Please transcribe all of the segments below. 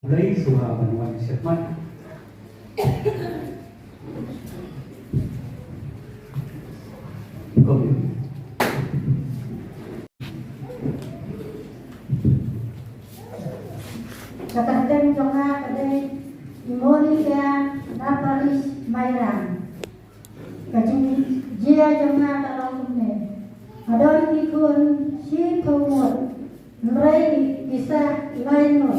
Dari surah Bani Syekmat Kadang jonga kadang imoni kaya naparis mayran. Kacung jia jonga kalau kumne. Adon ikun si kumur. Nrai bisa lain mo.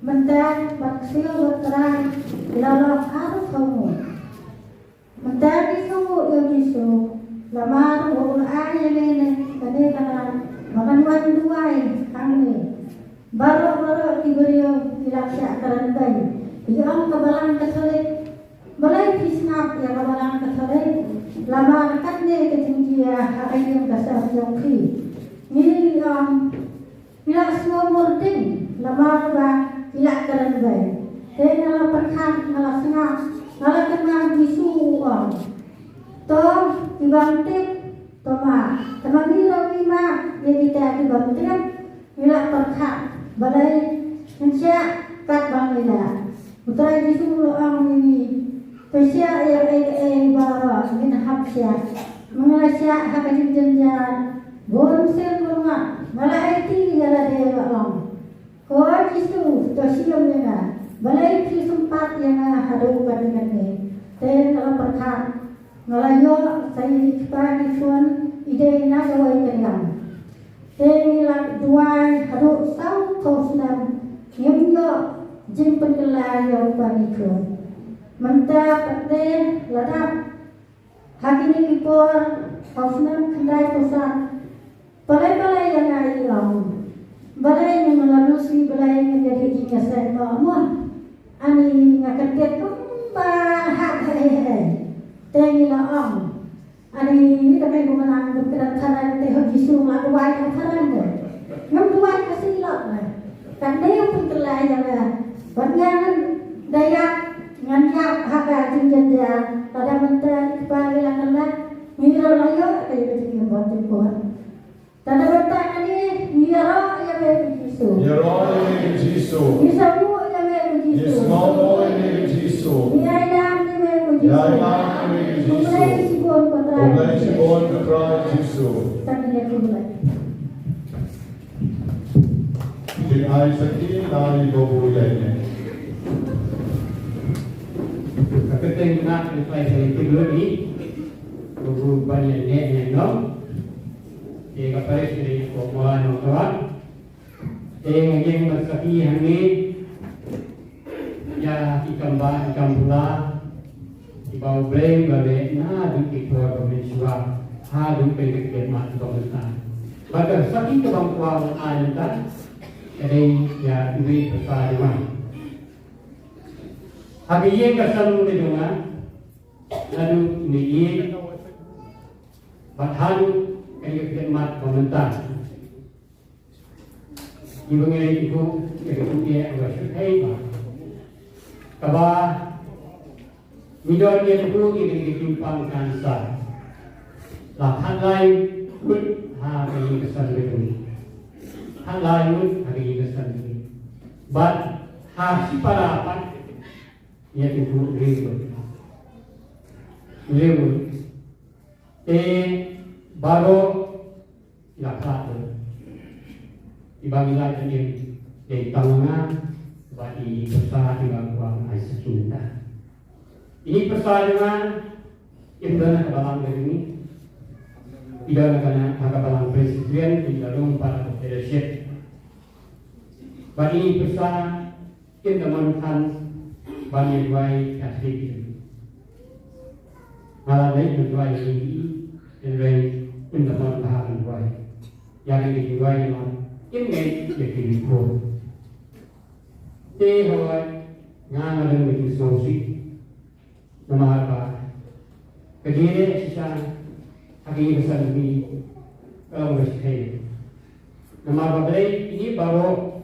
Mentah maksio berterang lalu harus kumur. Mentah isu yang isu. Lamar wong ayah lene kadang kana makan wan duai kami. Baru diberi dilaksa karantai. Yang kebalang kesalik, balai pisnap yang kebalang kesalik. Lama katne ketinggia hari yang kasar jongki. Ini bila semua murting lama ba bila karantai. Tena la perkan ngala sengah ngala kenang bisu uang. Toh dibangtip toma temangiro lima jadi tak dibangtip bila perkan. Balai insya kat bangila. Utara di sulu ang ini. Pesya yang bara min hapsya. Mengalasya hakajin janjan. Bonsel bunga. Malai ti gala dewa ang. Kau jisu tosiyom nga. Balai ti sempat yang hadu kani. Ten kalau perkat ngalayo saya dipagi pun ide na gawai kanyang. Tengilah dua harus tahu kau sedang nyemyo jempen kelaya panikun. Mentah pete ladap hati ni kipor kau sedang kendai pusat. Balai yang ai lam. Balai yang melalusi balai yang jadi jingga saya bawa. Ani ngakatet kembang hak hai. Tengilah am. Ani ini kami menang berkenan teh Yesus ngaduai kasaran deh. Ngaduai kasilap lah. Kan dia pun terlayang lah. Banyak daya nganyak haka jinjanja. Pada menteri kepala lah. Miro layo kayak begini buat jemput. Tanda bertanya ni miro yang Yesus. Miro yang Yesus. Misamu yang Yesus. Misamu yang Yesus. Miayam yang Yesus. Miayam yang Yesus. Oleh Sibon Ketra Yesus. Di ayat sekian dari Bobo Jaya. Ketika nak lepas dari kedua ni, Bobo banyak yang nom. Dia kapal dari Boboan orang. Dia yang bersaki hangi, ya ikan bah ikan pula. Bau bleng balik na di keluar pemerintah hadu pendek mat pemerintah. Bagai sakit kemampuan anda, jadi ya duit besar mana. Hari ini kasar mulai dengan lalu ini bathadu pendek mat pemerintah. Ibu ini itu kemudian bersyukur hei, kabah. Midor dia tu ini ditimpang kansa. Lah hal lain pun hari kesan begini. Hal lain pun hari kesan begini. But hasi para apa? Ia tu ribut. Baru lakat. Ibangila jadi tangan bagi besar di bawah air cinta. Ini persoalan yang berada kebalang dari ini tidak akan kebalang presiden di dalam para leadership. Bagi ini persoalan yang teman-teman banyak baik kasih malah baik berdoa ini dan baik untuk teman-teman baik yang didoa yang ini jadi dibuat. Tehawai ngamal dengan solusi. Nama apa? Kejadian sisa hari besar ini bersekali. Nama apa ini baru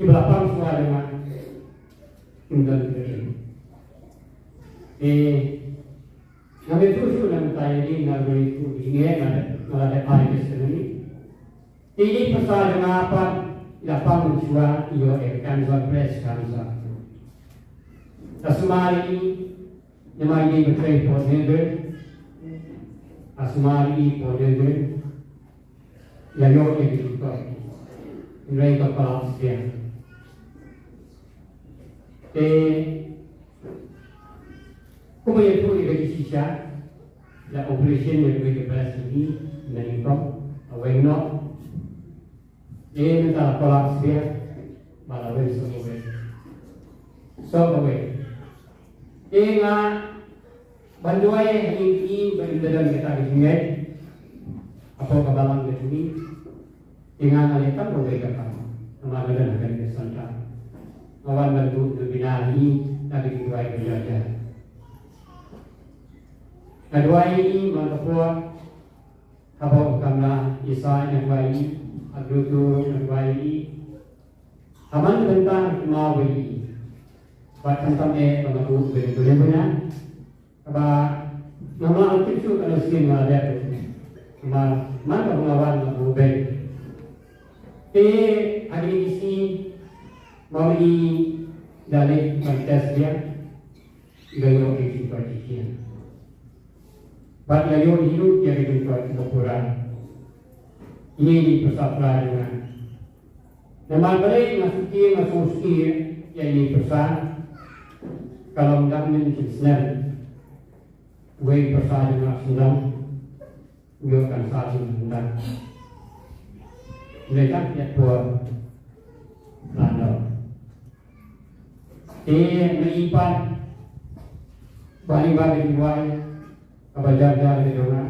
di belakang semua dengan undang ini. Nama itu sudah tanya ini nama itu ini ada air besar ini. Ini persoalan apa lapang jua iyo kanza press kanza. Asumari nyamai betray ponende asumari ponende yayo ediko ngai kapal dia como itu dari sisa la operation yang berkelas ini meningkap awalnya minta kolaps dia malah so inga banduai ini berdalam kita disini apa kabalang ini inga ngalekan boleh kata nama dan akan kesanta awan bantu dibinahi tadi dibuai belajar kedua ini mantapua apa kamera isa yang baik agrutu yang baik aman tentang mau baik bahkan sampai mengaku berbeda apa nama alkitab kalau sini ada mana pengawan mengaku baik hari ini mau di dalam kontes dia gayo eksekusi Bat gayo hidup yang dibuat ukuran ini di persatuan dengan nama baik masuki yang ini pesan kalau mendapat Islam, gue bersama dengan Islam, gue akan saling menang. Mereka tidak buat lalu. Melipat balik diwai, kabajar di rumah,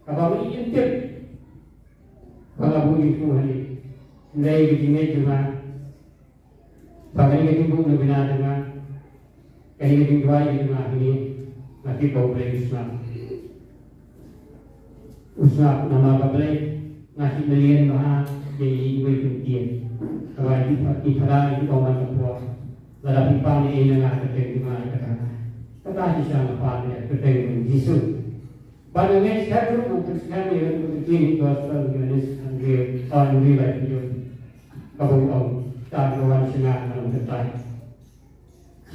kabar intip, kalau bunyi Tuhan, mulai begini cuma, bagi kita pun lebih dengan kaya yung duway yung ini nanti kau boleh usap nama boleh ngasih melihat bahan jadi ibu penting kalau di pada itu kau masuk buat dalam pipa ini yang ada di mana kata siapa pada ketemu Yesus pada mes satu untuk sekali untuk ini gospel Yesus andil andil itu kau tak kawan senang dalam tertarik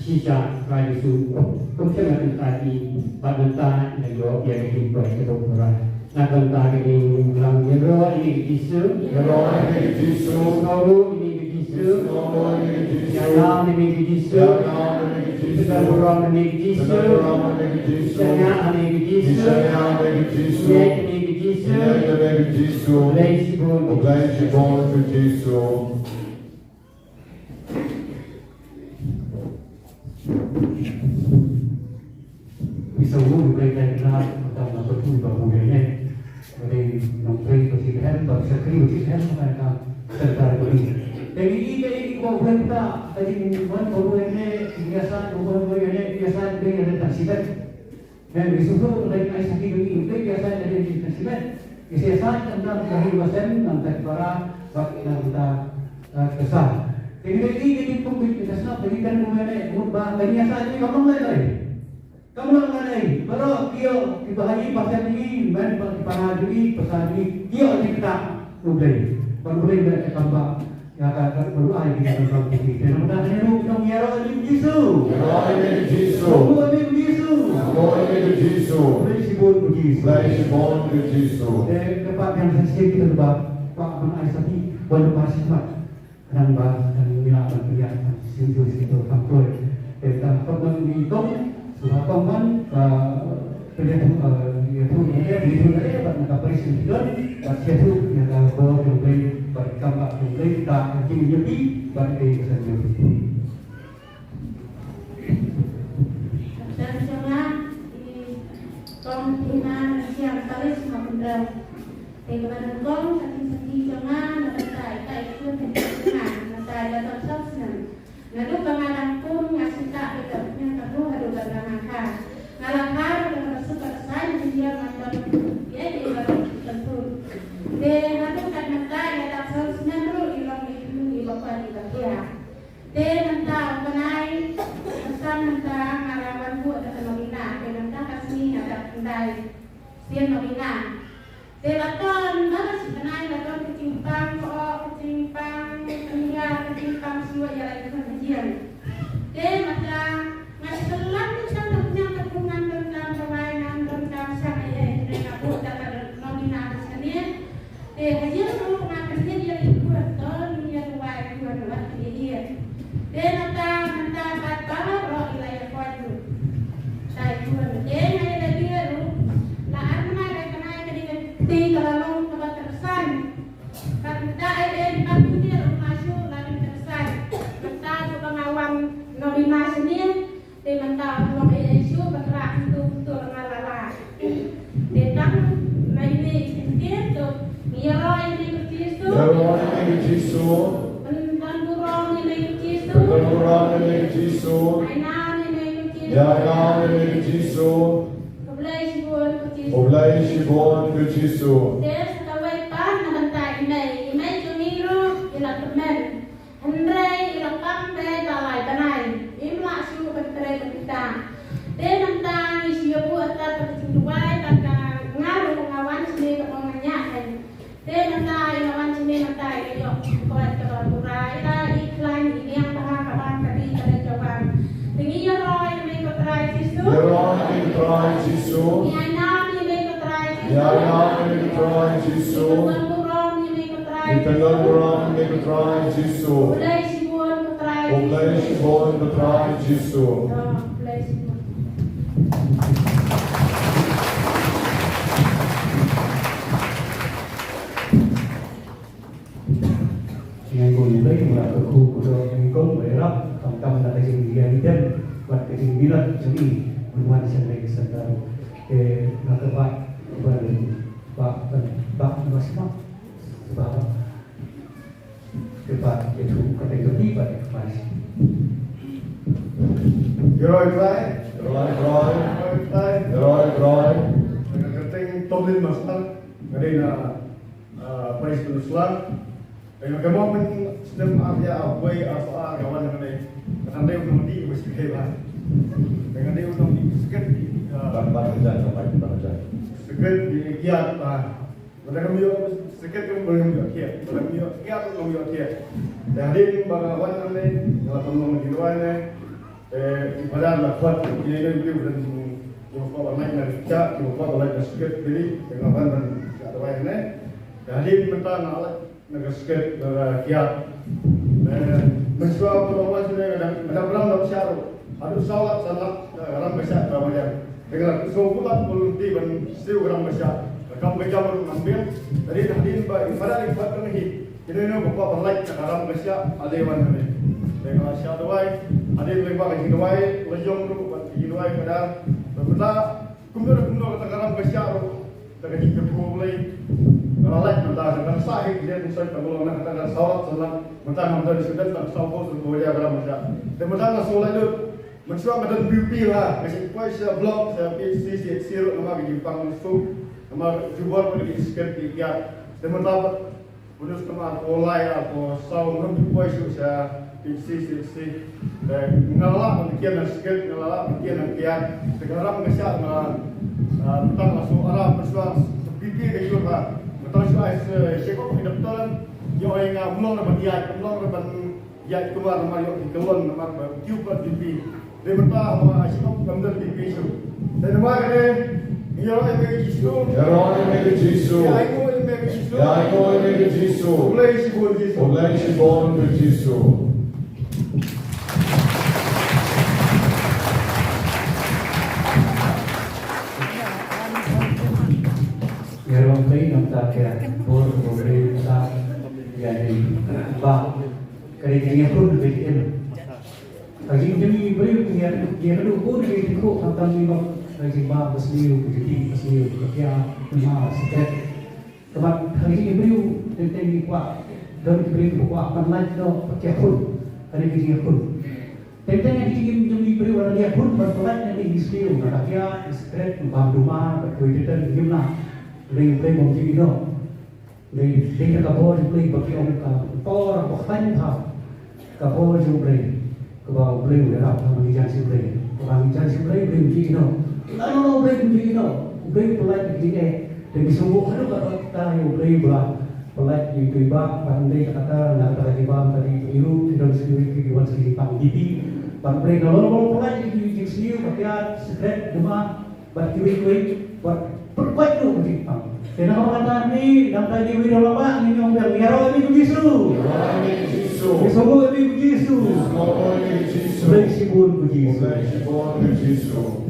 sisa kali itu kemudian tadi pada yang jauh yang dibuat kedokteran nak tentang ini bilang jero ini Yesus Guru ini Yesus Yang ini Yesus Kita orang ini Yesus Saya ini Yesus Saya ini Yesus Oblejsi bom für Jesu. Bisa umum mereka kenal atau masuk pun bahu ini, jadi nombor positif, sekali positif mereka serta beri. Jadi ini kau berita tadi mingguan baru ini biasa dengan taksiran dan disuruh dari ICT ini biasa dari taksiran. Kesesaat tentang kehidupan tentang para kita kesal. Jadi ini pun kita senang berikan mengenai ubah kebiasaan ini kamu mengenai kalau dia dibahagi pasal ini dan dipahagi pasal ini dia kita boleh mereka tambah ya akan berdoa di dalam diri dan mudah-mudahan kita mengira Yesus Oblejsi bom für Jesu. Tempat yang sensitif kita sebab Pak Mengaisati walaupun masih kadang bahas dan mengilangkan kelihatan sinjus itu kampur tentang pembentuk sudah paman penyetu itu dapat mengkapresi dan itu yang bawa jumlah berkambak jumlah kita kini jadi bagi kesannya itu. Dan jangan di kompinan siang kali semua benda bagaimana kau sedih jangan tak itu dengan ada tersebut. Lalu pengarang pun ngasih tak bedanya perlu ada berangkat. Ngalangkar dengan bersuka saya dia macam dia di tentu. Dia lalu kan mata ya tak seharusnya dulu ilang itu di bapak di bagian. Dia nanti menai pesan nanti ngalaman buat ada novina. Dia nanti kasih ada kendai. Dia novina. Dia lakukan mana sih menai lakukan kecimpang Dian. Dia macam selalu punya kepungan tentang permainan tentang sang ayah yang aku dapat nominasi ni. Hasil tu pengakuan dia ikut atau dia buat dia. Dia nanti batal roh ilai kuat. Saya buat dia ada dia tu. Lah anak ada kena kedi kalau kebat tersan. Kata dia dibantu dia masuk lalu tersan. Kata tu pengawal nominasi ni. Dia mentah belum isu bergerak untuk ngalala. Dia tak main sedikit tu. Mira ini berkisu. Yaron ini Jisu. Dan burung ini berkisu. Burung ini Jisu. Ainan ini berkisu. Yayan ini Jisu. Kebelah sibun berkisu. Oblai Shibon ke Jisu. Dia sekawai pan mentai ini. Ini cuniru ilah temen. Hendrai ilah kambe talai banai. Imla su berterai berkita. Dia mentang isi abu atas bercintuai takkan ngaruh pengawan sini kemenganyakan. Dia mentang ilawan sini mentang ilok kuat keluar kurai dah iklan ini yang tahan kawan tadi ada jawaban. Tinggi ya roy ini berterai sisu. Yaron ini Trai Jisu. Yayan ini berterai sisu. Yayan ini Trai Jisu. Burung ini berterai Di tengah burung ini Trai Jisu. Ulai sibun berterai. Oblai Shibon ke Trai Jisu. Ulai sibun. Yang gue mulai mulai aku udah mengikut berap tentang data yang dia lihat buat kesimbilan jadi bermuat sampai kesadaran ke nak pak masih sebab kepak itu kategori pada masih Geroi Trai. Yaron Trai. Trai. Yaron Trai. Dengan keting Toblin Master. Ngadina Paris Penuslan. Dengan kemomen sistem Arya Abuai Arfa kawan yang ada. Karena dia udah di mesti hebat. Dengan dia udah di sikit Bang Hujan sampai Bang Hujan. sikit di kiat. Mereka mio sikit yang belum kiat. Mereka mio kiat belum kiat. Dan dia bagawan yang ada ngelakukan ngomong di luar ni. Ibadah lakukan ini kan dia bukan jumpa orang lain cak, jumpa orang lain sikit jadi dengan bantuan ada orang ni. Jadi minta nak nak sikit kiat. Mencuba perlawanan sini ada berang dalam syarat. Ada salat salat orang besar ramai. Dengan sebulan volunteer dan siu orang besar. Kamu kerja baru ambil. Jadi hadirin ibadah ibadah ni. Ini bapa berlai orang besar ada yang ni. Dengan syarat awai. Ada yang lembak lagi dua, lejong dulu lagi dua pada berbeda. Kumdur kata karam besar, tak ada hidup boleh. Kalau lain berbeda dengan sahih dia musai kalau nak kata salat salat, mentang mentang disebut tak sahih sebab dia karam besar. Dan mentang solat itu mencuba medan beauty lah. Masih kuai saya blog saya PhD siru nama di Jepang itu, nama jual pergi sekitar tiga. Dan mentang bonus kemar online atau sound lebih kuai saya. PhD dan mengalah mungkin dan sikit mengalah mungkin dan kiat sekarang mengesyak tentang langsung arah persoalan seperti itu lah tentang soal sekop hidup dalam yang belum dapat dia keluar nama yang dikeluar nama cuba DP dia bertah sama asyik kamder DP itu dan nama ini yang Jisu Yaron ini Jisu. Yaron ini Jisu. Oblai Shibon Jisu. Oblai Shibon ke Jisu. Yaron Trai nampak ya bor beri besar jadi bah kerjanya pun begitu. Lagi jadi beri dia dulu pun dia ikut tentang ini lagi bah besliu jadi besliu kerja cuma sikit. Kemat hari ini beri tentang ini kuat dan beri kuat mana tu pakai pun hari ini pun. Tentang ini jadi beri orang dia pun berpelan yang besliu kerja sikit bah rumah berkuitan gimana. Play bom TV no. Play dia kabor play bagi orang ka tor bahkan tha. Kabor jo play. Kabau play udah apa bagi jangan si play. Orang jangan si play TV no. Lalu play TV no. Play play begini. Dan disungguh ada kata yang play bah pelak itu iba pandai kata nak tadi bam tadi biru tidak sendiri di wan sendiri pang titi pan break kalau pelak itu sendiri pakai secret demam buat kiwi perkuat tu mesti pang. Kenapa kata ni dalam tadi video lama ni orang bilang biar ini Yesus. Semua ini Yesus. Fleksibel Yesus.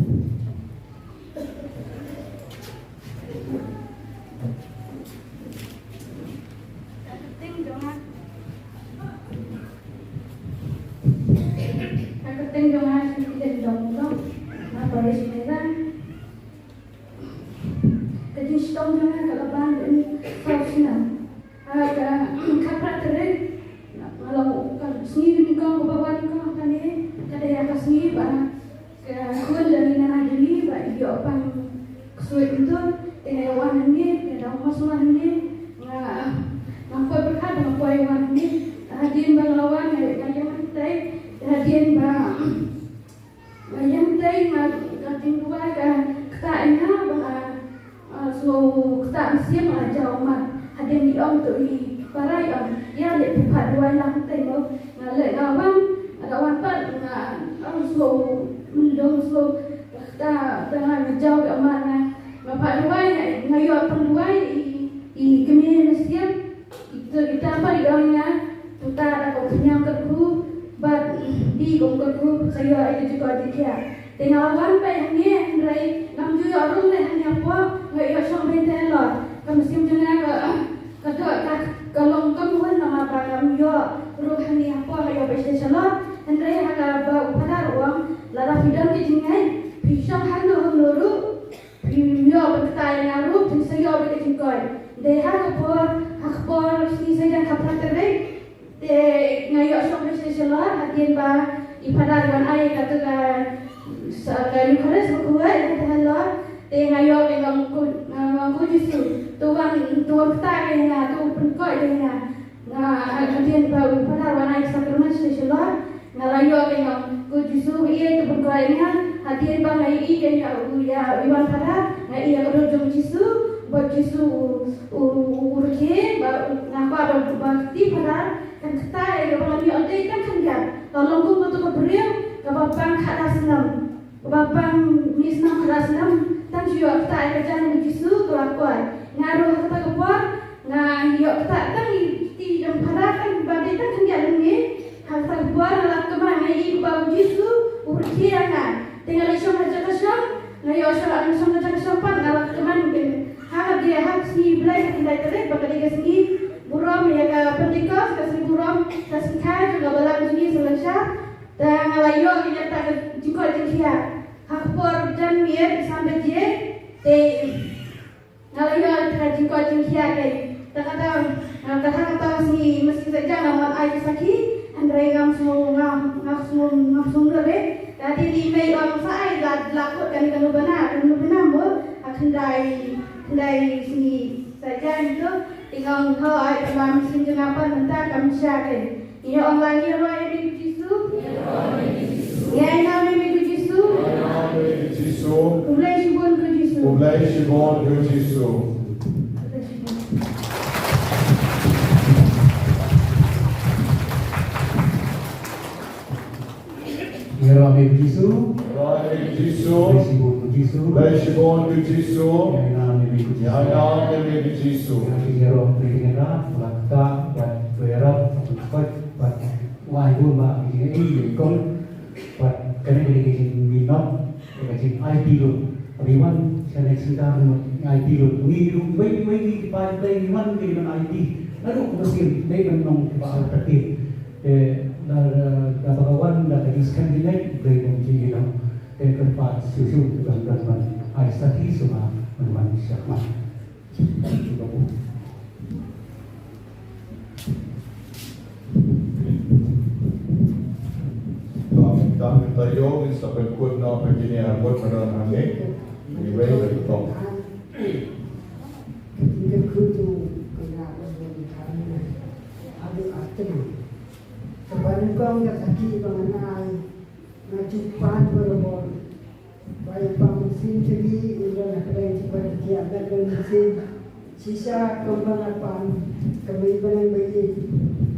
sisa kembangkan kami baik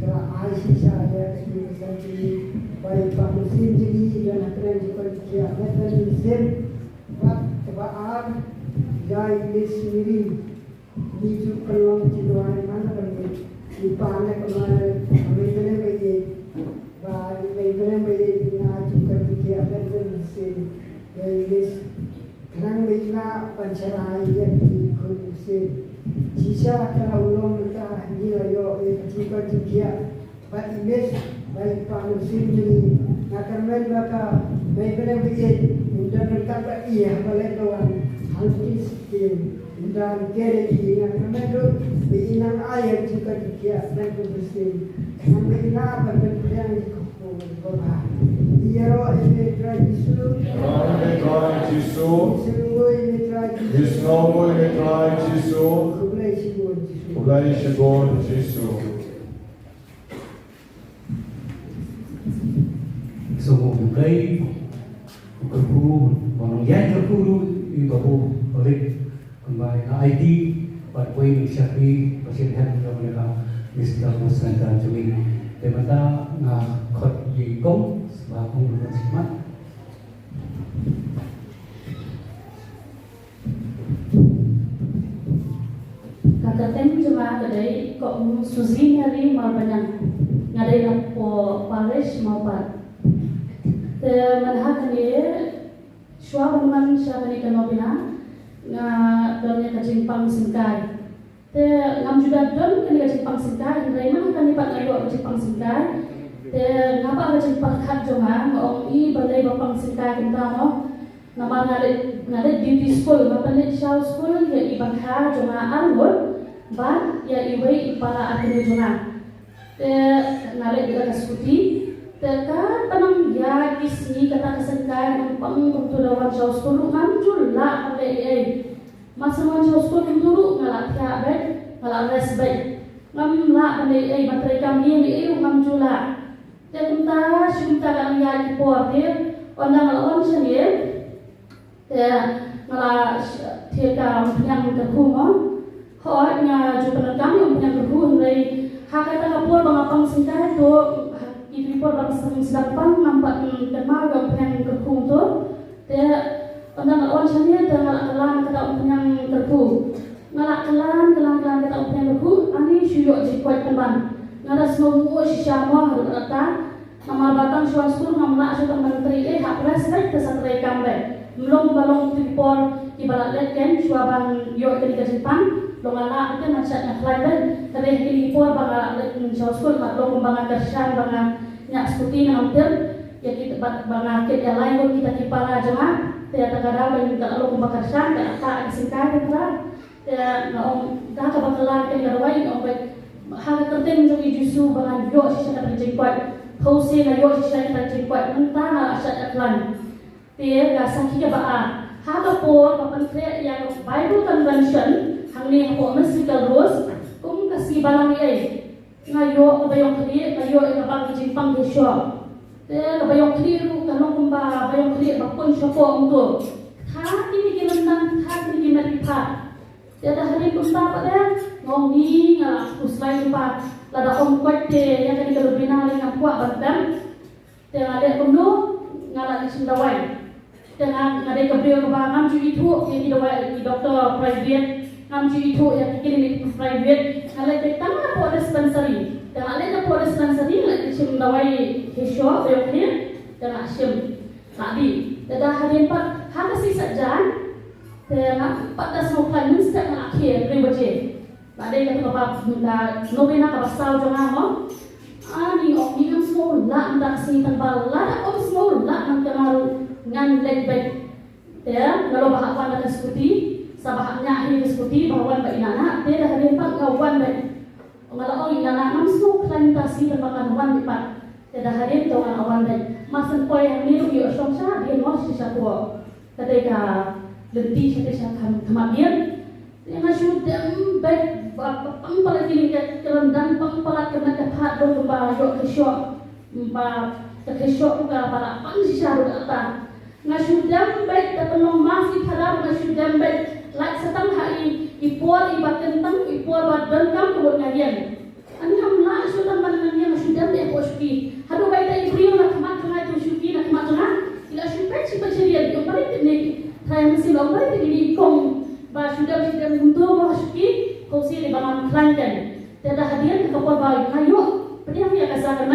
kalau ai sisa ada di sini baik Pak Muslim jadi dan akan juga dia dan Muslim Pak Tabaar jai sendiri di pelong jiduan mana bagi di pana kemana kami baik baik na juga dia dan Muslim jai Kerang mereka pancarai yang dikonsumsi. Sisa kalau ulung mereka hilayo jika juga Pak Imes baik Pak Muslim jadi akan mereka baik begitu dan mereka iya boleh doang halus dan kerja akan mereka berinang air juga dia dan Muslim mereka berbentuk di bawah. Iya roh ini tradisi. Znowu imitaj Jesu. Oblej się Bóg Jesu. Semua bukai, kerbu, orang yang kerbu itu bahu balik kembali ID, buat poin siapa pasien yang mereka mesti musnah dan jumi. Demata na khot yingkong sebabung bersikmat. Katakan cuma kadai kok Suzy hari mau banyak ngadai lampu Paris mau pat. Manhak ni suara man siapa ni kanobina na dalamnya kajimpang singkai. Ngam juga dalam kali kajimpang singkai. Dari mana kan dapat ngayo kajimpang singkai? Ngapa kajimpang kat jongan ngong I balai bapang singkai kita no. Nama ngade beauty school, ngapa ni show school ya ibang ha jongan alur. Ban ya ibai para akhirnya jongan. Ngade juga kaskuti. Teka tanam ya kisni kata kesengkai nampang untuk lawan show school ngancul lah oleh masa show school untuk ngalak ya bet ngalak res bet ngam lah oleh materi kami ni ngancul lah. Tentang syumta kan ya di portir orang ngalawan sendiri. Ngala tiada yang terhubung. Hanya juga kami yang terhubung dari hakata kapur bangapang singkai tu. Itu pun bangsa sedapang nampak kenal yang terhubung tu. Orang ngalawan sendiri dan ngalakan kata yang terhubung. Ngalakan kata yang terhubung. Ani syuyuk jikuat kembang. Ngada semua syama rata. Nama batang suan school ngamla sudah menteri hak presiden kesatria kambe. Melong tripol ibarat leken suaban yo ke Jepang longala itu maksudnya flight tereh ke tripol bangala leken school matlong bangan kersan bangan nyak skuti hampir ya kita bangan ke yang lain kita kipala jemaah tiada kadang bagi kalau pembakaran tak disingkai kita ya ngom dah kebakaran ke garwai ngom hal tertentu jadi justru bangan yo secara terjengkuat kau sih na yo secara terjengkuat mentah asyad atlan dia gasaki ke baa haba por papan kre yang Bible Convention hangni ko musical rules kum kasi balang ngayo bayong kri ngayo kapag jimpang desyo bayong kri ru kanong kumba bayong kri bakon syo ko ungto ha kini gilandan ha kini gimaripa tiada hari kumta pada ngongi nga uslay pa lada om kwate yang tadi kalau binali ng puak bantam tiada ada kuno ngala sindawai dengan ada kebriau kebangan ju itu yang di dokter private ngam ju itu yang klinik private ngala betang apa dispensary dan ada apa dispensary lagi sindawai hisyo bayoknya dan asyam tadi dah hari empat hak sisa jan dan 14 November setiap akhir ribaje ada yang apa novena kapasal jangan mo ani ok ni semua lah ndak sing tembal lah ok semua lah nang kenal ngan legbek ya kalau bahawan ada skuti sabahnya ini skuti bahawan ba inana dia dah ada empat kawan ba ngala ong inana nam semua plantasi tembakan wan dipat dia dah hadir dengan awan ba masan poy yang ni yo songsa dia mo sisa ko ketika lenti sisa kematian yang sudah baik pangpalat ini kerendam pangpalat kena kepat dong kembali yo kesyok kesyok bukan para pangsisa ru datang ngasudah baik tapi masih pada ngasudah baik like setang hai ipor ibat kentang ipor bat dengkam kebun ngadian ani amla sudah manannya sudah dia poski hadu baita ibrio nak mat tengah tu syuki nak mat tengah ila syupai si dia di ompari ni saya mesti ompari di kong ba sudah untuk bah syuki kau si di bangan Kelantan tiada hadiah kapal bayi kayu pernah dia kasakan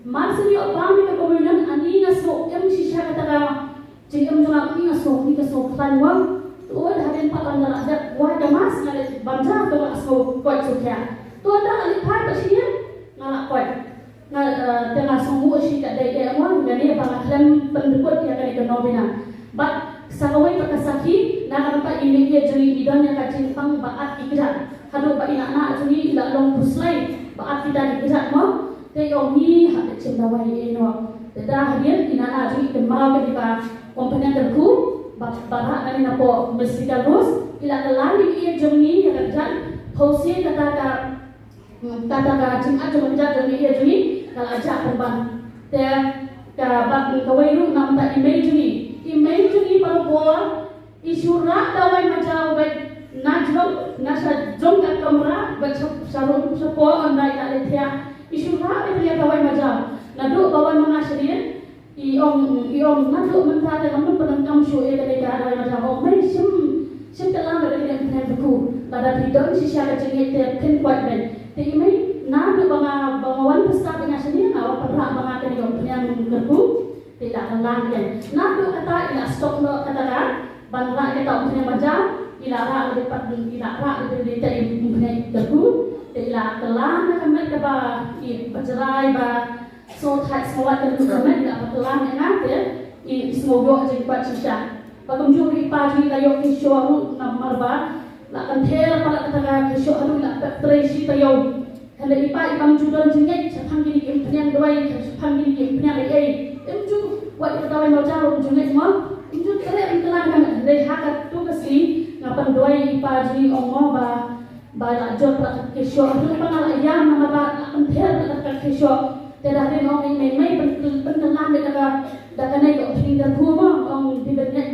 masih yo pami ke komunan ani ngaso em sisha kata jeng em jang ani ngaso ni ngaso Kelantan tu ada hadiah pakan dalam ada wah damas ngale banja tu ngaso kuat sukia tu ada ali pai bersihnya ngalak kuat tengah semua si kat dai emon jadi pangaklan pendukut yang kali kenobina but sakawai pakasaki na nampak ini dia jeri idon yang kacing pang baat ikrat hadu ba ina na jeri ila long puslai baat kita ikrat mo te yong ni hak cendawai eno tada hadian ina na jeri kemau ke dipa kompanya terku barak kali napo mesti terus ila kelani ia jemi yang kerja hausi kata Jumat cuma jaga dia juni kalau ajak korban te ka bab kawai ru nam ta email juni parpor isura dawai macam bet najrom nasa jom kat kamera bet sarung sepo andai tak letia isura dia dawai macam nadu bawan mengasrian iom nadu mentah dalam penengkam show dia dawai macam oh mai sim telah dari yang buku pada tidak sisa kecil dia kan kuat ben Timai nado bangawan pesta pengasihnya awak pernah mengakai yang berku tidak kelang kan nado kata ila stok lo katakan bandra kita punya macam ila rak dapat ila rak dari kita punya berku ila kelang kami keba bercerai ba so tak semua terus kami ila kelang enak ya semoga jadi kuat sisa bagum pagi kayo kisyo namar ba la kan thera pala kataga kesyo anu la tracy tayo kada ipa ipang judon jengek sapang gini impnyang doi sapang gini impnyang ai imju wat dawai mau jaro jengek mo imju kare intlan kan dei hakat tu kasi ngapan doi ipa jini ongo ba la jot la kesyo anu pangal ayam nama ba kan thera kataga kesyo tera de no mai pentelan de kata dakane ko pindah kuma ong dibetnya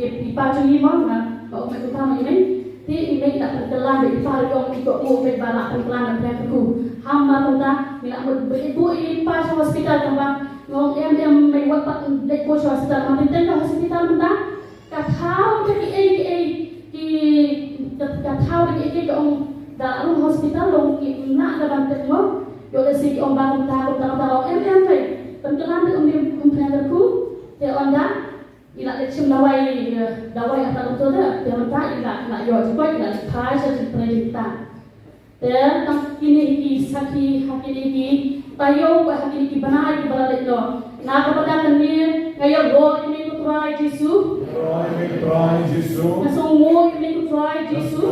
ipa jini mo na ko mai utama ini ti ini tak berkelan dari pari dong ikut mu balak berkelan dan aku hamba tunda bila ibu ipa hospital tambah ngong em mai wat pak dek ko hospital matin tenda hospital tunda kathau de kathau de ong da hospital long na da ban tek mo yo le si ong bang ta ko ta em mai berkelan de ong aku te onda ila lecim dawai atau betul dah dia mentah ila yo cepat ila khai saya cerita dan kini saki hakini ki tayo ba hakini ki banai ki balale no na kepada kini ngayo go ini ku try Jesu nasong mo ini ku try Jesu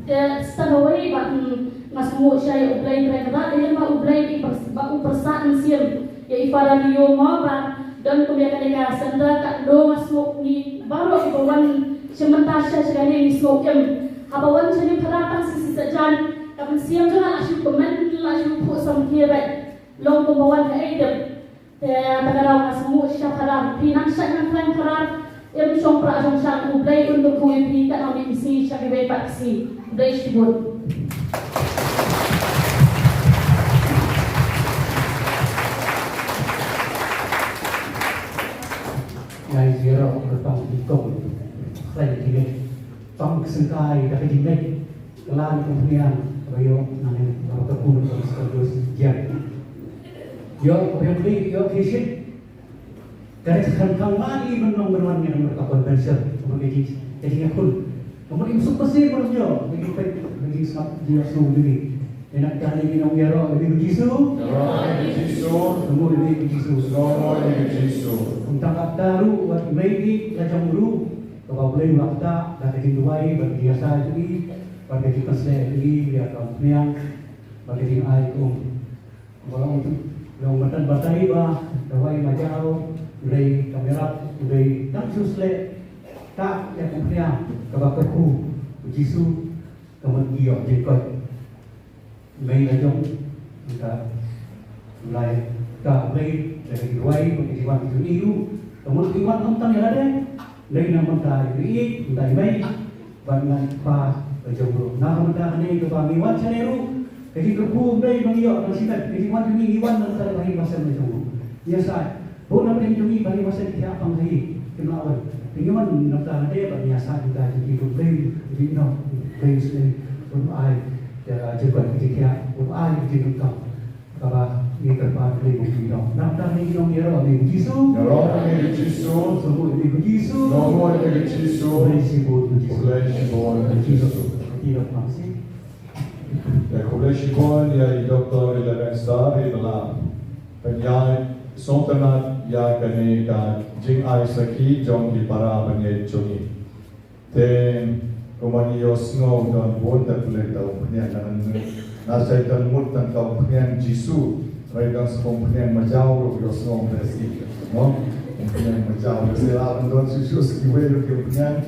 dan setawai ba nasong mo siya ublay mereka dia ba ublay ba upersaan siam ya ifara niyo mo ba dan kemudian ketika senda kat do masuk ni baru ibawan sementasya sekali ni smokem abawan jadi peratan sisi sejan kapan siam jangan asyik komen asyik pu samkira long kebawan ke edem tagaraw masmu siya karam pinang siya ng klang karam yang sompra jong siya ublay untuk kuwi kan ang misi siya kibay paksi ublay sibut ngày giờ rồi tổng đi cùng đây thì đây trong sân kai đã cái gì đây lan kemudian bayo nane kita pun terus jam yo beli yo fisik dari sekarang lagi menong yang mereka konvensi kemudian jadi akun kemudian masuk pasir manusia lagi sab dia sung diri enak kali ini nong yaro lebih Yesus semua lebih Yesus untuk daru buat bayi lajang ru kalau boleh waktu dah kehidupan bagi biasa itu bagi kita sendiri dia kampung bagi ai kalau untuk yang matan batai bah dawai majau mulai kamera mulai tak susle tak yang kampung kebakarku Yesus kemudian jengkot mai lajang kita mulai ka mulai dari dua bagi jiwan itu kemudian jiwan tentang yang ada lấy năm con tài ý đại mấy và ngàn pha ở trong đó na con ta này cái bà mi quan cha này luôn cái gì cái khu đây bang iyo nó xin cái gì quan cái gì quan nó ta bagi masa này trong đó ya sai bố nó bên trong bagi masa thì apa bằng gì cái nào vậy thì cái quan nó ta này bagi ya sai chúng ta chỉ có bên vì nó bên này không ai chỉ cần cái gì kia không ai chỉ cần cầm và ini terpakai di bumi dong. Nampak ni dong dia orang ni Yesus. Orang ni Yesus. Semua ni Yesus. Nomor ni Yesus. Bersibuk Yesus. Bersibuk Yesus. Tidak masih. Ya, Bersibuk ya Doktor Eleven Star adalah penyai sontanat ya kenika jing ai saki jong di para penyai jongi. Ten Romania snow dan bonda boleh tahu penyai kanan nasa dan mutan kau penyai Yesus. Mereka sekomponen majau lo song besi, no? Komponen majau sila andon susu sekiwe lo komponen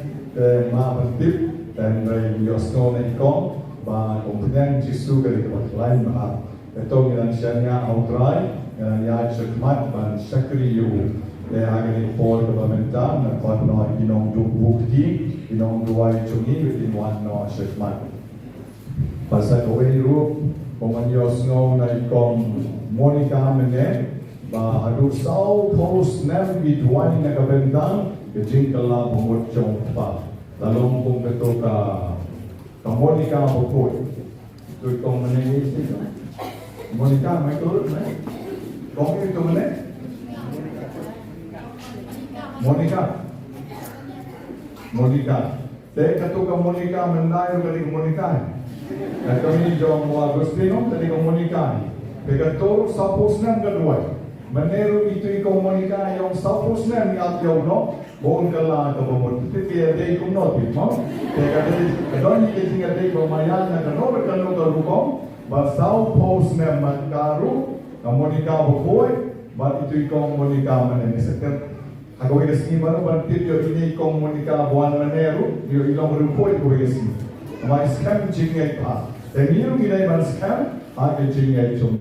ma bentip dan mereka song nekong ba komponen jisu dari tempat lain ma. Itu milan syariah outrai, milan ya syakmat ban syakri yu. Agak for governmental, nakot no inong bukti, inong duai cungi, inong no syakmat. Pasal kowe ru pemanyos no na ikong Monica Mene, ba adu sau post nem bidwani na kabendang kejing kala pemocong pa. Lalu kung beto ka Monica bukod. Tu kong Mene ni Monica mai turut mai. Kong itu Mene? Monica. Te katuka Monica mendayo kali Monica. Kami jom Agustino tadi Monica. Pegator sapos nang kedua. Meneru itu komunika yang sapos nang at yaw no. Bon kala ka bomot. Titi day kum no mo. Pegadai kadoni ketinga day bamayan na kano berkano ka rukom. Basau pos nang magkaru. Komunika bukoy. Bat itu komunika menen seter. Ako igasni mano bantit yo ini komunika buan meneru. Yo ilang rukoy ko igasni. Mas scam jingay pa. Temiru minay man scam. Ake jingay chum.